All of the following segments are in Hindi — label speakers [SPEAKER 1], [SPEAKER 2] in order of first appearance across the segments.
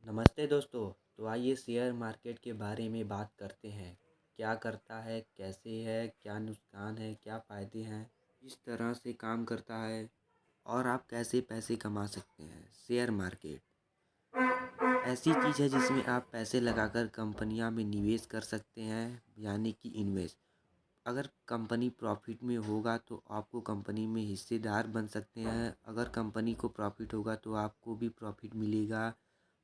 [SPEAKER 1] नमस्ते दोस्तों। तो आइए शेयर मार्केट के बारे में बात करते हैं। क्या करता है, कैसे है, क्या नुकसान है, क्या फ़ायदे हैं, किस तरह से काम करता है और आप कैसे पैसे कमा सकते हैं। शेयर मार्केट ऐसी चीज़ है जिसमें आप पैसे लगाकर कंपनियां में निवेश कर सकते हैं, यानी कि इन्वेस्ट। अगर कंपनी प्रॉफिट में होगा तो आपको कंपनी में हिस्सेदार बन सकते हैं। अगर कंपनी को प्रॉफिट होगा तो आपको भी प्रॉफिट मिलेगा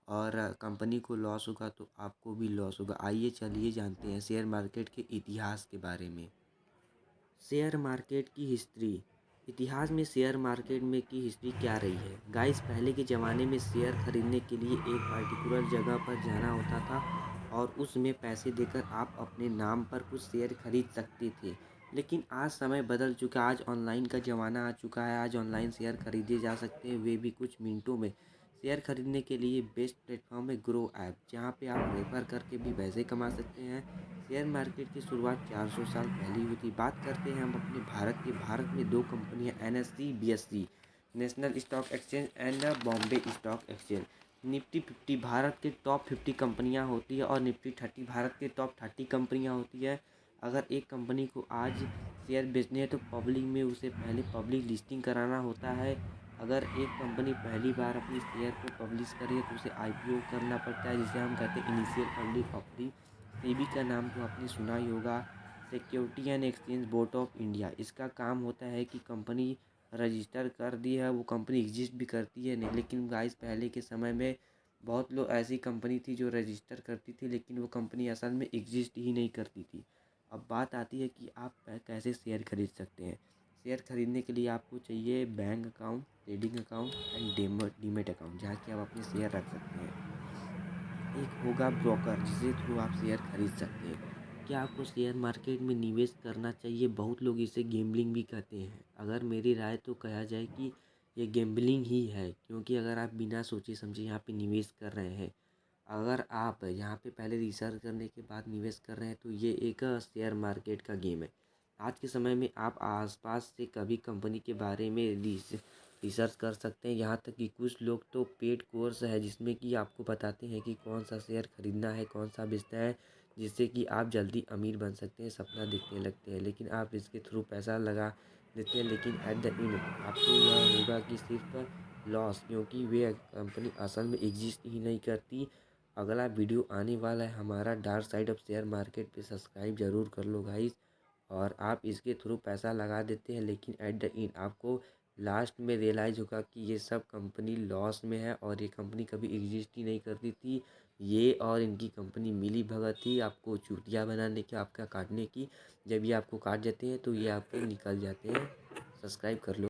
[SPEAKER 1] और कंपनी को लॉस होगा तो आपको भी लॉस होगा। आइए चलिए जानते हैं शेयर मार्केट के इतिहास के बारे में। शेयर मार्केट की हिस्ट्री। इतिहास में शेयर मार्केट में की हिस्ट्री क्या रही है गाइस। पहले के ज़माने में शेयर खरीदने के लिए एक पर्टिकुलर जगह पर जाना होता था और उसमें पैसे देकर आप अपने नाम पर कुछ शेयर खरीद सकते थे। लेकिन आज समय बदल चुका है। आज ऑनलाइन का ज़माना आ चुका है। आज ऑनलाइन शेयर खरीदे जा सकते हैं, वे भी कुछ मिनटों में। शेयर खरीदने के लिए बेस्ट प्लेटफॉर्म है ग्रो ऐप, जहाँ पे आप रेफर करके भी पैसे कमा सकते हैं। शेयर मार्केट की शुरुआत 400 साल पहले हुई थी। बात करते हैं हम अपने भारत की। भारत में दो कंपनियां NSE BSE, national stock exchange and Bombay stock exchange. Nifty 50 Bharat के टॉप 50 कंपनियां होती है और निफ्टी 30 भारत के टॉप 30 कंपनियां होती है। अगर एक कंपनी को आज शेयर बेचने हैं तो पब्लिक में उसे पहले पब्लिक लिस्टिंग कराना होता है। अगर एक कंपनी पहली बार अपनी शेयर को पब्लिश करे तो उसे IPO करना पड़ता है, जिसे हम कहते हैं इनिशियल पब्लिक ऑफरिंग। सेबी का नाम तो आपने सुना ही होगा, security and exchange board of India. इसका काम होता है कि कंपनी रजिस्टर कर दी है, वो कंपनी एग्जिस्ट भी करती है नहीं। लेकिन गाइस पहले के समय में बहुत लोग ऐसी कंपनी थी जो रजिस्टर करती थी लेकिन वो कंपनी असल में एग्जिस्ट ही नहीं करती थी। अब बात आती है कि आप कैसे शेयर खरीद सकते हैं। शेयर खरीदने के लिए आपको चाहिए bank account, trading account and demat account, जहाँ कि आप अपने शेयर रख सकते हैं। एक होगा ब्रोकर, जिसके थ्रू आप शेयर खरीद सकते हैं। क्या आपको शेयर मार्केट में निवेश करना चाहिए? बहुत लोग इसे गैम्बलिंग भी कहते हैं। अगर मेरी राय तो कहा जाए कि ये गैम्बलिंग ही है, क्योंकि अगर आप बिना सोचे समझे यहाँ पे निवेश कर रहे हैं, अगर आप यहाँ पे पहले रिसर्च करने के बाद निवेश कर रहे हैं तो ये एक शेयर मार्केट का गेम है। आज के समय में आप आसपास से कभी कंपनी के बारे में रिसर्च कर सकते हैं। यहाँ तक कि कुछ लोग तो पेड कोर्स है जिसमें कि आपको बताते हैं कि कौन सा शेयर खरीदना है, कौन सा बेचना है, जिससे कि आप जल्दी अमीर बन सकते हैं, सपना देखने लगते हैं। लेकिन आप इसके थ्रू पैसा लगा देते हैं, लेकिन एट द एंड आपको यह होगा कि सिर्फ लॉस, क्योंकि वे कंपनी असल में एग्जिस्ट ही नहीं करती। अगला वीडियो आने वाला है हमारा dark side of share market पे, सब्सक्राइब जरूर कर लो गाइस। और आप इसके थ्रू पैसा लगा देते हैं लेकिन एट द एंड आपको लास्ट में रियलाइज़ होगा कि ये सब कंपनी लॉस में है और ये कंपनी कभी एग्जिस्ट ही नहीं करती थी। ये और इनकी कंपनी मिली भगत थी आपको चूतिया बनाने की, आपका काटने की। जब ये आपको काट जाते हैं तो ये आपके निकल जाते हैं। सब्सक्राइब कर लो।